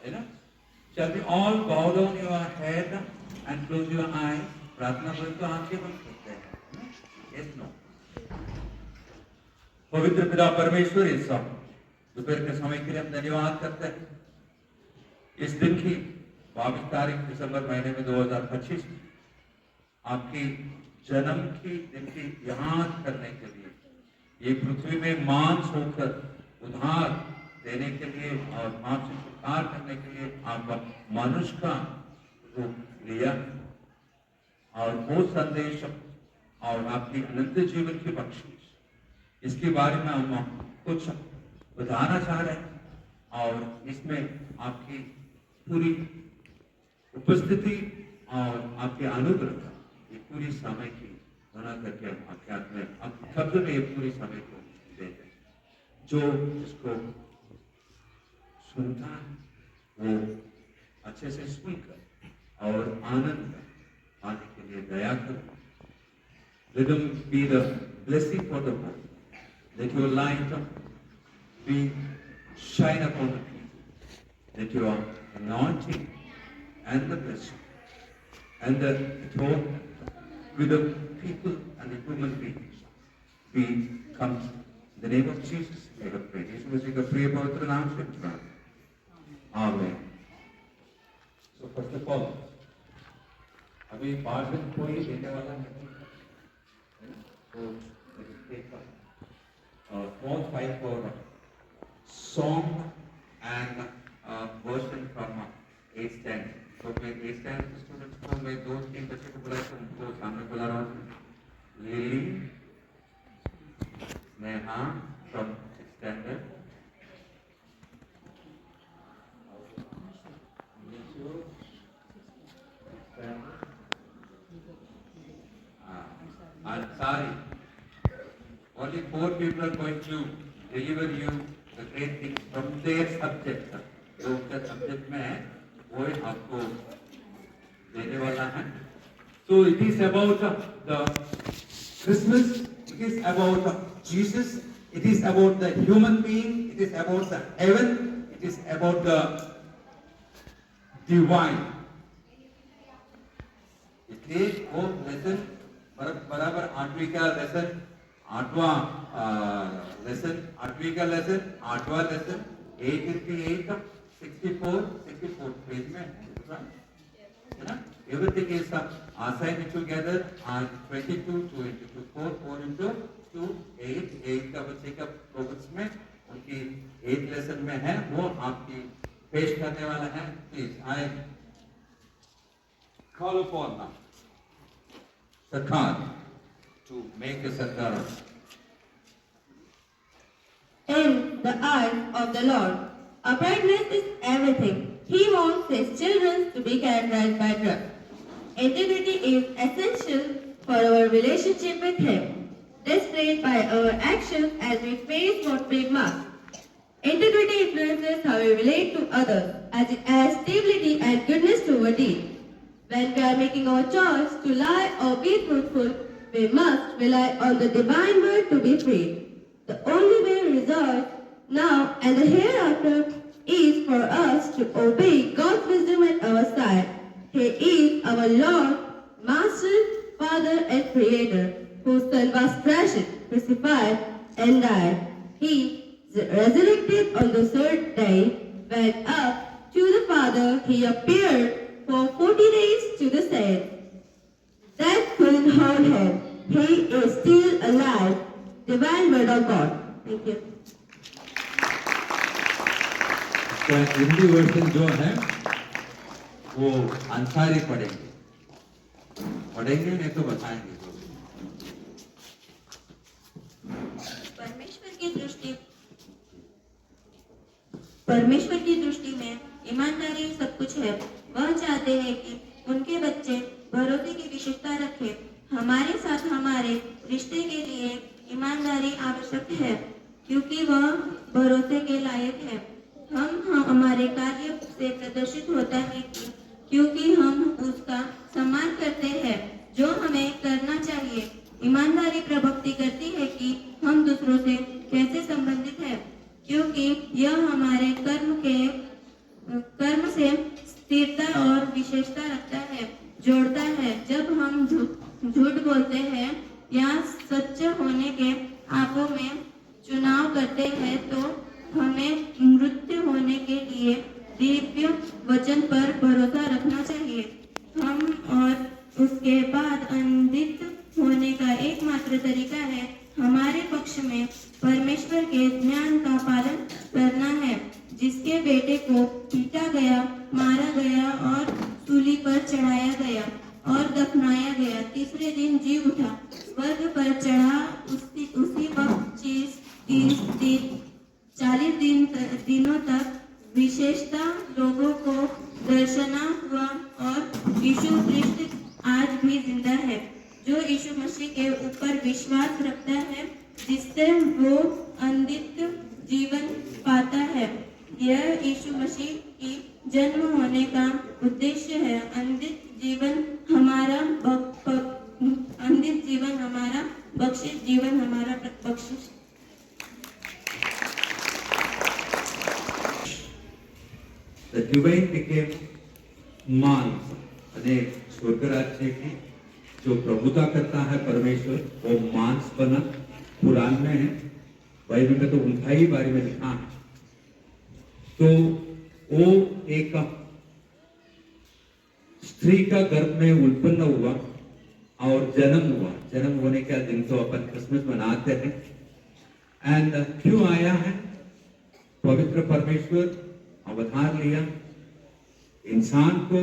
है ना? Shall we all bow down your head and close your eyes? प्रार्थना करें तो आंखें बंद करते हैं। Yes, no. पवित्र पिता परमेश्वर इस दोपहर के समय के लिए हम धन्यवाद करते हैं। इस दिन की 22 तारीख दिसंबर महीने में 2025 आपकी जन्म की दिन की याद करने के लिए ये पृथ्वी में मांस होकर उधार देने के लिए और पाप से छुटकारा करने के लिए आपका मनुष्य का रूप लिया और वो संदेश और आपकी अनंत जीवन की बख्शिश, इसके बारे में हम कुछ बताना चाह रहे हैं और इसमें आपकी पूरी उपस्थिति और आपके अनुग्रह ये पूरी समय की बना करके हम आपके हाथ में अब शब्द में ये पूरी समय को देते हैं। जो इसको सुनता है वो अच्छे से सुनकर और आनंद पाने के लिए दया करो। Let them be the blessing for the world. Let your light be shine upon the people. Let your anointing and the blessing and the atonement with the people and the human beings be come in the name of Jesus. We have prayed. यीशु मसीह का प्रिय पवित्र नाम से प्रार्थना। आमीन। So first of all, अभी भाषण कोई देने वाला नहीं है, तो fourth five for song and version from 8th तो मैं 8th स्टूडेंट्स को मैं 2-3 बच्चे को बुलाया तो उनको सामने बुला रहा हूँ। Lily, Neha from 6th standard, Ansari. Only 4 people are going to deliver you the great things from their subject. जो उनका सब्जेक्ट में है वो आपको देने वाला है। So it is about the Christmas. It is about Jesus. It is about the human being. It is about the heaven. It is about the divine. इसलिए वो लेसन बराबर 8वीं का लेसन 8वां लेसन 8वीं का लेसन 8वां लेसन 8 64 पेज में है ना? Everything is assigned together on 22 2 into 4 into 2 8 का बच्चे का प्रोग्रेस में उनकी 8 लेसन में है वो आपकी पेश करने वाला है। Please I call upon now Sarkar to make a Sarkar. In the eyes of the Lord, uprightness is everything. He wants his children to be characterized by trust. Integrity is essential for our relationship with Him, displayed by our actions as we face what we must. Integrity influences how we relate to others, as it adds stability and goodness to our deeds. When we are making our choice to lie or be truthful, we must rely on the divine word to be free. The only way resolved now and the hereafter is for us to obey God's wisdom at our side. He is our Lord, Master, Father and Creator, whose Son was crushed, crucified and died. He resurrected on the third day, went up to the Father. He appeared for 40 days to the saints. That couldn't hold him. He is still alive. Divine word of God. Thank you. तो Hindi version जो है वो अंसारी पढ़ेंगे नहीं तो बताएंगे। परमेश्वर की दृष्टि में ईमानदारी सब कुछ है। वह चाहते हैं कि उनके बच्चे भरोसे की विशेषता रखें। हमारे साथ हमारे रिश्ते के लिए ईमानदारी आवश्यक है क्योंकि वह भरोसे के लायक है। हम हमारे कार्य से प्रदर्शित होता है कि क्योंकि हम उसका सम्मान करते हैं जो हमें करना चाहिए। ईमानदारी प्रभक्ति करती है कि हम दूसरों से कैसे संबंधित हैं क्योंकि यह हमारे कर्म के कर्म से स्थिरता और विशेषता रखता है, जोड़ता है। जब हम झूठ बोलते हैं या सच्चे होने के आपो में चुनाव करते हैं तो हमें मृत्यु होने के लिए दिव्य वचन पर भरोसा रखना चाहिए। हम और उसके बाद अंधित होने का एकमात्र तरीका है हमारे पक्ष में परमेश्वर के ज्ञान का पालन करना है, जिसके बेटे को पीटा गया, मारा गया और सूली पर चढ़ाया गया और दफनाया गया, तीसरे दिन जी उठा, स्वर्ग पर चढ़ा। उसी वक्त 40 दिनों तक विशेषता लोगों को दर्शना हुआ और यीशु ख्रिस्त आज भी जिंदा है। जो यीशु मसीह के ऊपर विश्वास रखता है, जिससे वो अनंत जीवन पाता है। यह यीशु मसीह की जन्म होने का उद्देश्य है। अनंत जीवन हमारा बख्शिश जीवन हमारा बख्शिश। The divine became मांस अने स्वर्ग राज्य की जो प्रभुता करता है परमेश्वर, वो मांस बना। कुरान में है, बाइबल में तो उनका ही बारे में लिखा है। तो वो एक स्त्री का गर्भ में उत्पन्न हुआ और जन्म हुआ। जन्म होने का दिन तो अपन क्रिसमस मनाते हैं। एंड क्यों आया है? पवित्र परमेश्वर अवतार लिया, इंसान को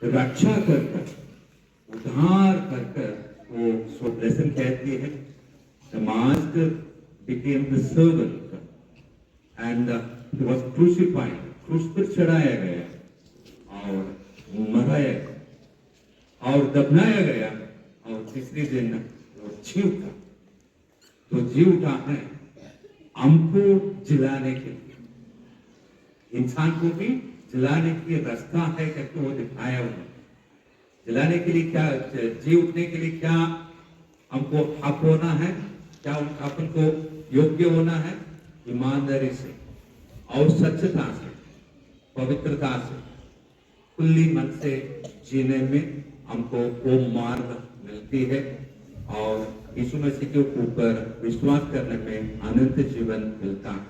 रक्षा कर उद्धार कर वो सो ब्लेसिंग कहती है। The master became the servant and he was crucified, क्रूस पर चढ़ाया गया और मराया गया और दफनाया गया और तीसरे दिन वो जी उठा। तो जी उठा है हमको जिलाने के लिए, इंसान को भी जिलाने की रास्ता है करके वो दिखाया उन्होंने। जिलाने के लिए क्या, जी उठने के लिए क्या हमको हक होना है, क्या अपन को योग्य होना है? ईमानदारी से और सच्चता से, पवित्रता से, खुली मन से जीने में हमको वो मार्ग मिलती है और यीशु मसीह के ऊपर विश्वास करने में अनंत जीवन मिलता है।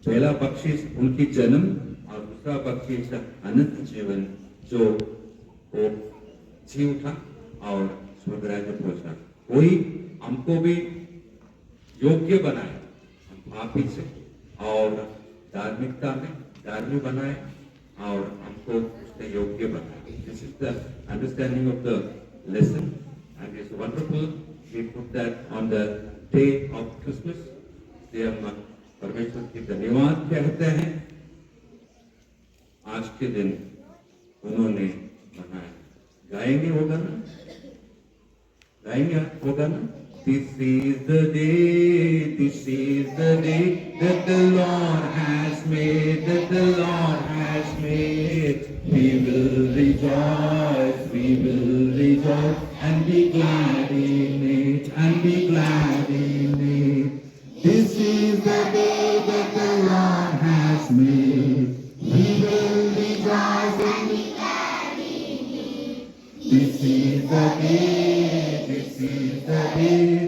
पहला बख्शिश उनकी जन्म और दूसरा बख्शिश अनंत जीवन जो वो जी उठा और स्वर्ग राज्य पहुंचा। वही हमको भी योग्य बनाए, हम पापी से और धार्मिकता में धार्मिक बनाए और हमको उससे योग्य बनाए। This is the understanding of the lesson and it's wonderful. We put that on the day of Christmas. हम परमेश्वर की धन्यवाद कहते हैं, आज के दिन उन्होंने बनाया। गाएंगे होगा ना? गाएंगे होगा ना? This is the day that the Lord has made, that the Lord has made. We will rejoice and be glad in it, and be glad in it. This is the day that the Lord has made. We will rejoice and be glad in it. This is the day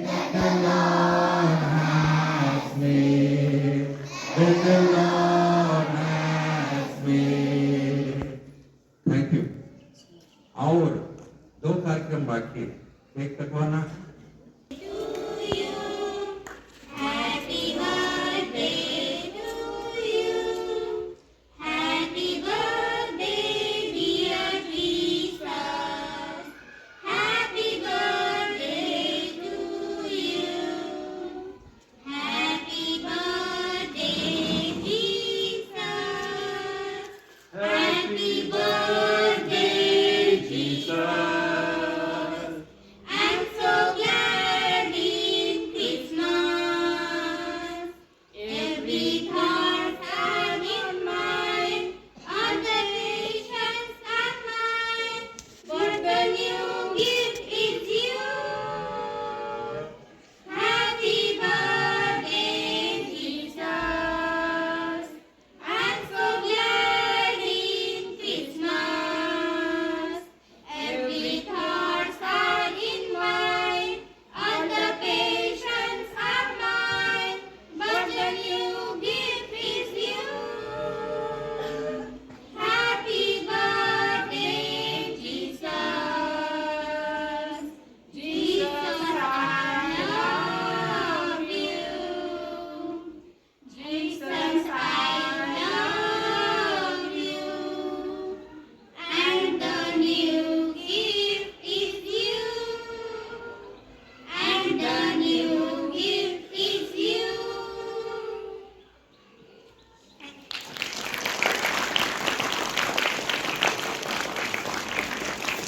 that the Lord has made, that the Lord has made. Thank you. और 2 कार्यक्रम बाकी है, एक कटवाना है।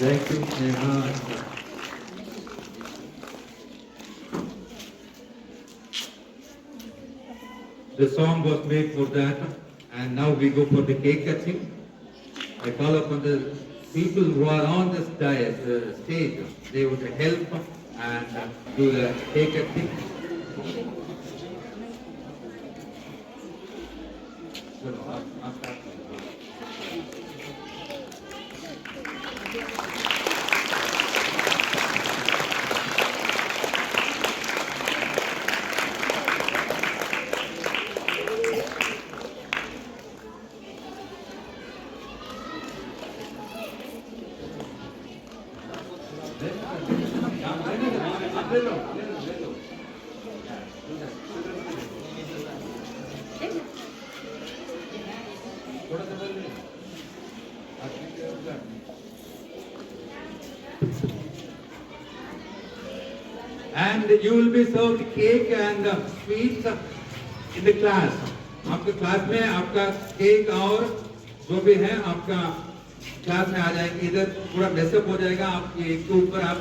Thank you, Neha. The song was made for that, and now we go for the cake cutting. I call upon the people who are on the stage, they would help and do the cake cutting. And you will be served cake and sweets in the class. आपके class में आपका cake और जो भी है आपका class में आ जाएंगे. इधर पूरा मेसअप हो जाएगा. आप ये एक के ऊपर आप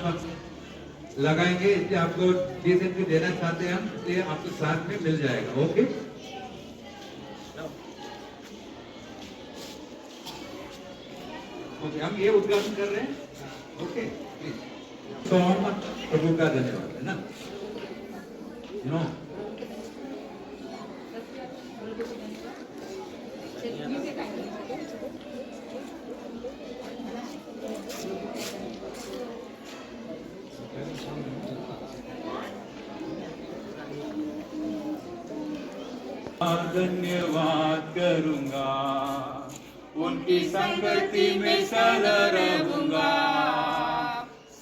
लगाएंगे. इसलिए आपको डिसेंटली देना चाहते हैं हम, इसलिए आपके क्लास में मिल जाएगा. ओके. ओके, हम ये उद्घाटन कर रहे हैं. Okay, please. तो हम प्रभु का धन्यवाद है ना. नो धन्यवाद करूंगा, उनकी संगति में सदा रहूंगा.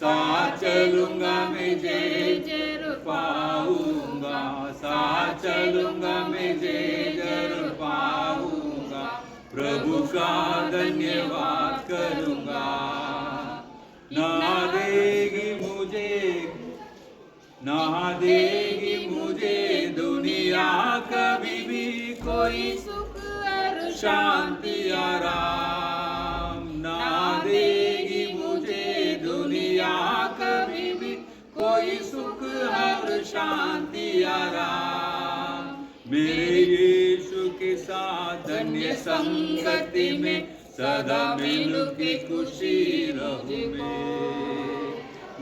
साथ चलूंगा मैं जय जय पाऊंगा. साथ चलूंगा मैं जय जय पाऊंगा. प्रभु का धन्यवाद करूंगा. ना देगी मुझे दुनिया कभी भी कोई सुख और शांति आराम. ना देगी मुझे दुनिया कभी भी कोई सुख और शांति आराम. मेरे यीशु के साथ धन्य संगति में सदा मिलूं की खुशी रहूं मैं.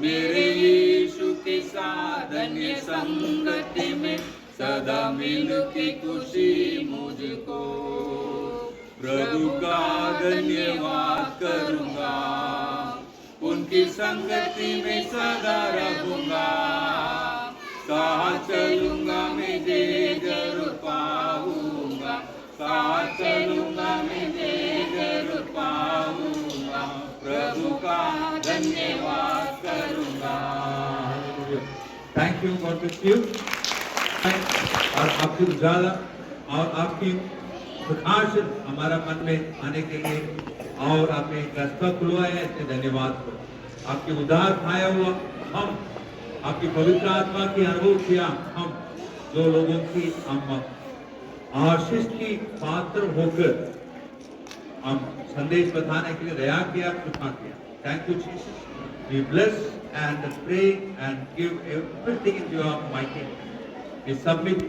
मेरे यीशु के साथ धन्य संगति में सदा मिलूं की खुशी मुझको. प्रभु का धन्यवाद करूंगा, उनकी संगति में सदा रहूंगा. साथ चलूंगा मैं जय जरूर पाऊंगा. साथ चलूंगा मैं जय जरूर पाऊंगा. प्रभु का धन्यवाद करूंगा. Thank you. God bless you. और आपकी उजाला और आपकी प्रकाश हमारा मन में आने के लिए और आपने एक रास्ता खुलवाया है, इसलिए धन्यवाद करो. आपकी उदार छाया हुआ हम आपकी पवित्र आत्मा की अनुभव किया. हम जो लोगों की हम आशीष की पात्र होकर हम संदेश बताने के लिए दया किया, कृपा किया. Thank you Jesus. We bless and pray and give everything into your mighty hand. We submit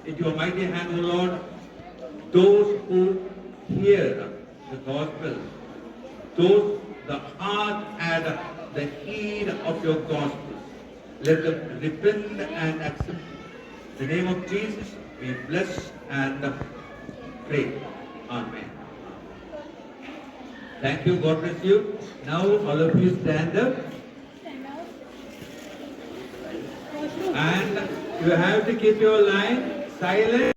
into your mighty hand, O Lord, those who hear the gospel, those the heart and the heed of your gospel. Let them repent and accept. In the name of Jesus, we bless and pray. Amen. Thank you. God bless you. Now all of you stand up. And you have to keep your line silent.